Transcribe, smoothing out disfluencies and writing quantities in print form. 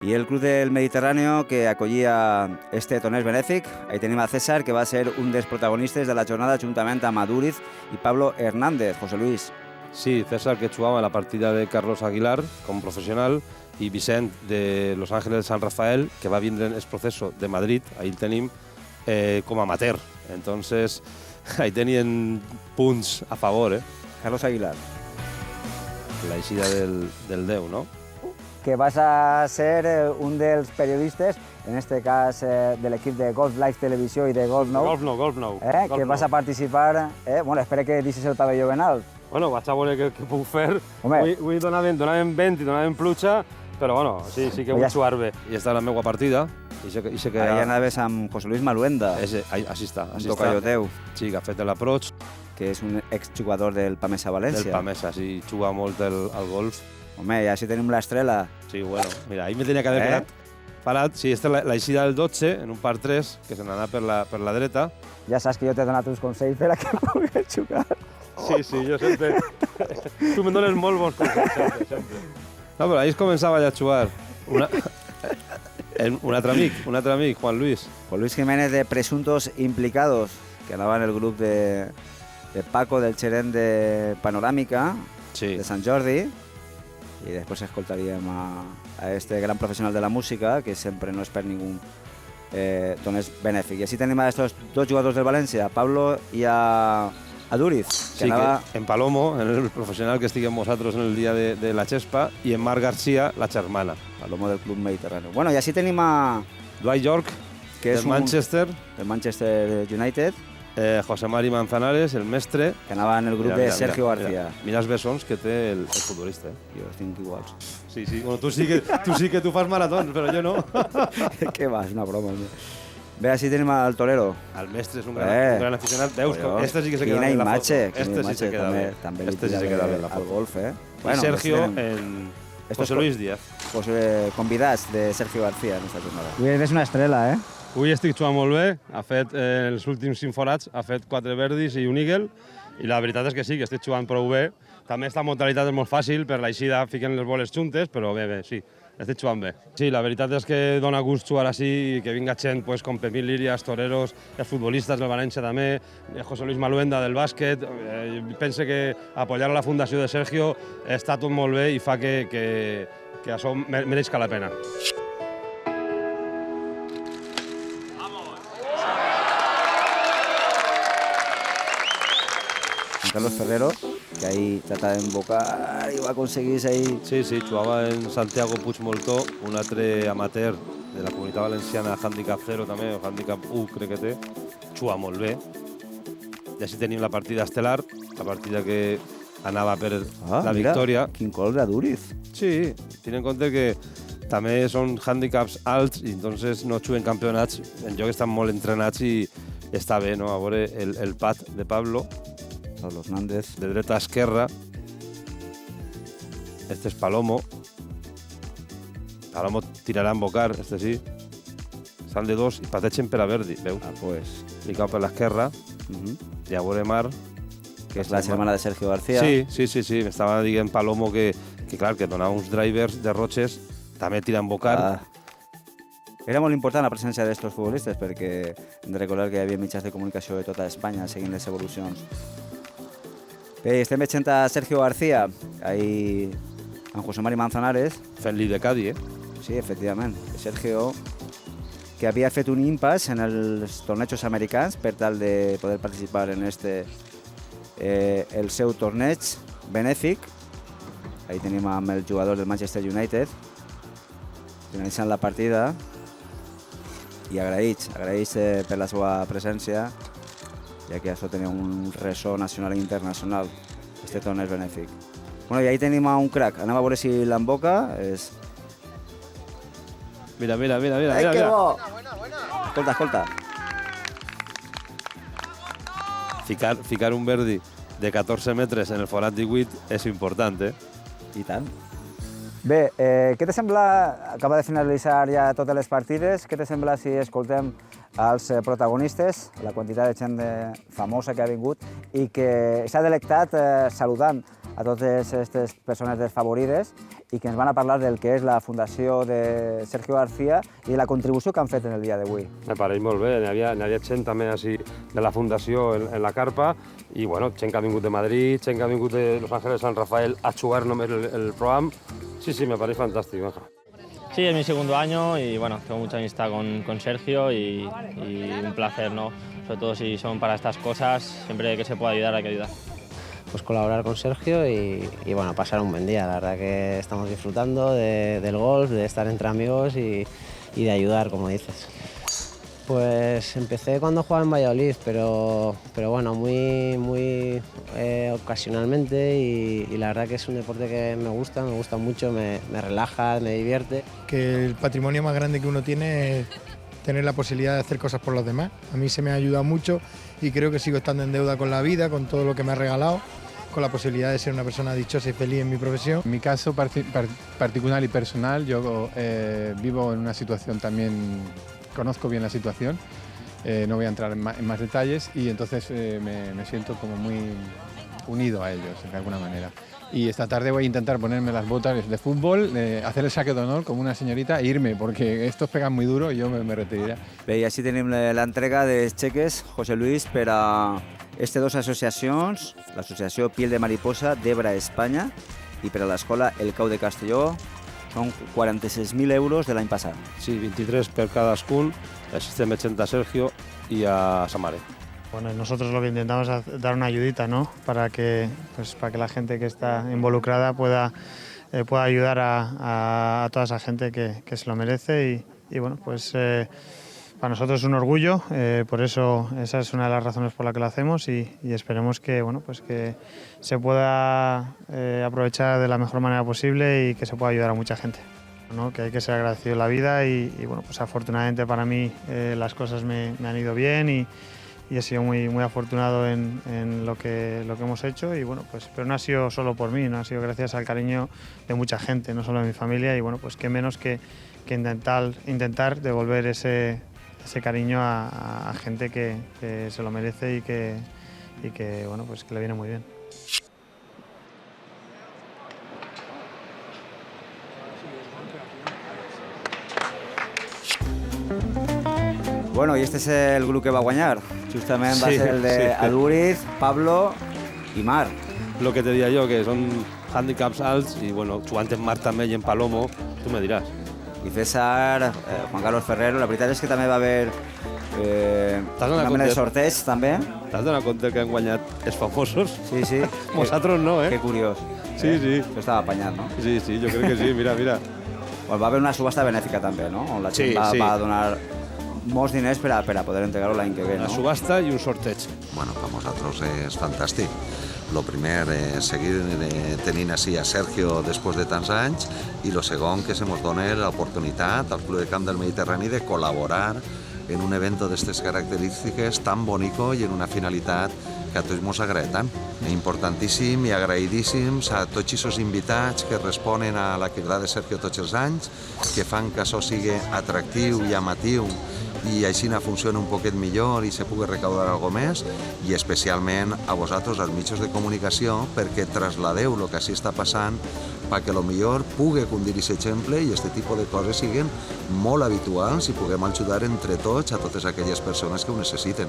I el Club del Mediterráneo, que acollia este torneig benèfic. Ahí tenim a César, que va ser un dels protagonistes de la jornada juntament amb Aduriz i Pablo Hernández. José Luis. Sí, César, que jugava la partida de Carlos Aguilar com professional, i Vicent de Los Ángeles de San Rafael, que va vindre el procés de Madrid, ahí el tenim, com amateur. Entonces, ahí tenien punts a favor, Carlos Aguilar. La eixida del Déu, no? Que vas a ser un dels periodistes, en este cas de l'equip de Golf Live Televisió i de Golf Nou. Golf Nou. Que vas a participar... Bueno, espera que deixis el pavelló ben alt. Bueno, vaig a veure què puc fer. Home. Avui donaven vent i donaven pluja, però bueno, sí que vull jugar bé. I està la meva partida. Ahí anaves amb José Luis Maluenda. Així està. Un tocayo teu. Sí, que ha fet l'approach. Que és un exjugador del Pamesa València. Del Pamesa, sí, juga molt al golf. Home, ja si tenim l'estrela. Sí, bueno, mira, ahí me tenía que haber quedat parat. Sí, esta és la eixida del 12, en un par 3, que se n'anà per la dreta. Ja saps que jo t'he donat uns consells per a que puguis jugar. Sí, jo sempre... Tu me'n dones molt bons consells, sempre. No, però ahí es començava ja a jugar. Un altre amic, Juan Luis. Juan Luis Jiménez, de Presuntos Implicados, que anava en el grup de Paco, del gerent de Panoràmica, de Sant Jordi, i després escoltaríem a este gran professional de la música, que sempre no es perd ningú torneig benèfic. I així tenim a estos dos jugadors del València, a Pablo i a Duriz. Sí, que en Palomo, en el professional que estiguem nosaltres en el dia de la Xespa, i en Marc García, la germana. Palomo del Club Mediterráneo. Bueno, i així tenim a Dwight York, que és del Manchester. Del Manchester United. José Mari Manzanares, el mestre. Que anava en el grup de Sergio García. Mira els bessons que té el futbolista. Jo tinc iguals. Sí. Bueno, tu sí que tu fas maratons, però jo no. Què va, és una broma. Bé, així tenim al Torero. El mestre és un gran aficionat. Veus que este sí que se queda bé en la foto. Este sí se queda bé. Este sí se queda bé en la foto. Al golf, I Sergio en José Luis Díaz. Convidats de Sergio García en esta jornada. Avui eres una estrella, Avui estic jugant molt bé, ha fet els últims 5 forats, ha fet 4 verdis i un eagle, i la veritat és que sí, que estic jugant prou bé. També esta modalitat és molt fàcil, per l'eixida fiquen les boles juntes, però bé, sí, estic jugant bé. Sí, la veritat és que dona gust jugar així i que vinga gent com Pepín Lirias, toreros, els futbolistes del València també, José Luis Maluenda del bàsquet. Pense que apoyar a la fundació de Sergio està tot molt bé i fa que això mereixca la pena. Carlos Ferrero, que ahí trata de invocar y va a conseguir ahí... Sí, jugava en Santiago Puigmoltó, un altre amateur de la Comunitat Valenciana, Handicap 0 també, o Handicap 1 crec que té, juga molt bé. I així tenim la partida estel·lar, la partida que anava per la victòria. Quin gol de Duriz. Sí, ten en compte que també són handicaps alts i entonces no juguen campionats, en lloc estan molt entrenats i està bé, no? A veure el pad de Pablo Hernández. De dreta a esquerra. Este és Palomo. Palomo tirarà a embocar, este sí. Sal de dos i pateixen per a Verdi, veus? Pues. Li cau per l'esquerra. I a veure Mar. Que és la germana de Sergio García. Sí. M'estava dient Palomo que clar, que donava uns drivers de Roches, també tira a embocar. Era molt important la presència d'estos futbolistes perquè hem de recordar que hi havia mitjans de comunicació de tota Espanya seguint les evolucions. Bé, estem veient a Sergio García, ahí amb José Mari Manzanares. Fent-li de Cadi, Sí, efectivament. Sergio, que havia fet un impàs en els tornejos americans per tal de poder participar en el seu torneig benèfic. Ahí tenim amb el jugador del Manchester United, finalitzant la partida, i agraïts per la seva presència, ja que això tenia un ressò nacional i internacional, este torneig benèfic. Bueno, i ahí tenim a un crack. Anem a veure si l'emboca. Mira. Ai, que bo! Escolta. Ficar un verdi de 14 metres en el forat 18 és important, I tant. Bé, què te sembla, acaba de finalitzar ja totes les partides, què te sembla si escoltem als protagonistes, la quantitat de gent famosa que ha vingut i que s'ha delectat saludant a totes aquestes persones desfavorides i que ens van a parlar del que és la Fundació de Sergio García i de la contribució que han fet en el dia d'avui. Me pareix molt bé, n'hi havia gent també així de la Fundació en la carpa i bueno, gent que ha vingut de Madrid, gent que ha vingut de Los Ángeles San Rafael a jugar només el programa. Sí, me pareix fantàstic, Benja. Sí, es mi segundo año y bueno, tengo mucha amistad con Sergio y un placer, ¿no? Sobre todo si son para estas cosas, siempre que se pueda ayudar hay que ayudar. Pues colaborar con Sergio y bueno, pasar un buen día. La verdad que estamos disfrutando del golf, de estar entre amigos y de ayudar, como dices. Pues empecé cuando jugaba en Valladolid, pero bueno, muy ocasionalmente y la verdad que es un deporte que me gusta mucho, me relaja, me divierte. Que el patrimonio más grande que uno tiene es tener la posibilidad de hacer cosas por los demás. A mí se me ha ayudado mucho y creo que sigo estando en deuda con la vida, con todo lo que me ha regalado, con la posibilidad de ser una persona dichosa y feliz en mi profesión. En mi caso particular y personal, yo vivo en una situación también, conozco bien la situación, no voy a entrar en más detalles y entonces me siento como muy unido a ellos de alguna manera. Y esta tarde voy a intentar ponerme las botas de fútbol, hacer el saque d'honor como una señorita e irme, porque estos pegan muy duro y yo me retiraré. Bé, i així tenim la entrega de xeques, José Luis, per a aquestes dues associacions, l'associació Piel de Mariposa d'Ebre, Espanya, i per a l'escola El Cau de Castelló. Són 46.000 euros de l'any passat. Sí, 23 per cadascun, així metgent a Sergio i a Samare. Bueno, nosotros lo que intentamos es dar una ayudita, ¿no? Para que la gente que está involucrada pueda ayudar a toda esa gente que se lo merece y bueno, pues para nosotros es un orgullo, por eso esa es una de las razones por la que lo hacemos y esperemos que, bueno, pues que se pueda aprovechar de la mejor manera posible y que se pueda ayudar a mucha gente, ¿no? Que hay que ser agradecido en la vida y bueno, pues afortunadamente para mí las cosas me han ido bien y he sido muy afortunado en lo que hemos hecho y bueno, pues pero no ha sido solo por mí, no ha sido gracias al cariño de mucha gente, no solo de mi familia y bueno, pues qué menos que intentar devolver ese cariño a gente que se lo merece y que bueno, pues que le viene muy bien. Bueno, i este és el grup que va guanyar. Justament va ser el de Aduriz, Pablo i Mar. Lo que te diría yo, que son handicaps alts y bueno, jugant en Mar també i en Palomo, tu me diràs. I César, Juan Carlos Ferrero, la veritat és que també va haver una mena de sorteig, també. T'has donat compte que han guanyat els famosos? Sí, sí. Nosaltres no, Que curiós. Sí, sí. Això estava apanyat, no? Sí, jo crec que sí, mira. Pues va haver una subhasta benèfica també, no? On la gent va donar molts diners per a poder entregar-ho l'any que ve, no? Una subhasta i un sorteig. Bueno, per nosaltres és fantàstic. Lo primer, seguir tenint així a Sergio després de tants anys i lo segon, que se nos dona l'oportunitat al Club de Camp del Mediterrani de col·laborar en un evento d'aquestes característiques tan bonico i en una finalitat que a tots ens agrada tant. Importantíssim i agraïdíssims a tots aquests invitats que responen a la cridada de Sergio tots els anys, que fan que això sigui atractiu i amatiu i així funciona un poquet millor i se pugui recaudar alguna més, i especialment a vosaltres, als mitjans de comunicació, perquè trasladeu el que així està passant perquè potser pugui condir aquest exemple i aquest tipus de coses siguin molt habituals i puguem ajudar entre tots a totes aquelles persones que ho necessiten.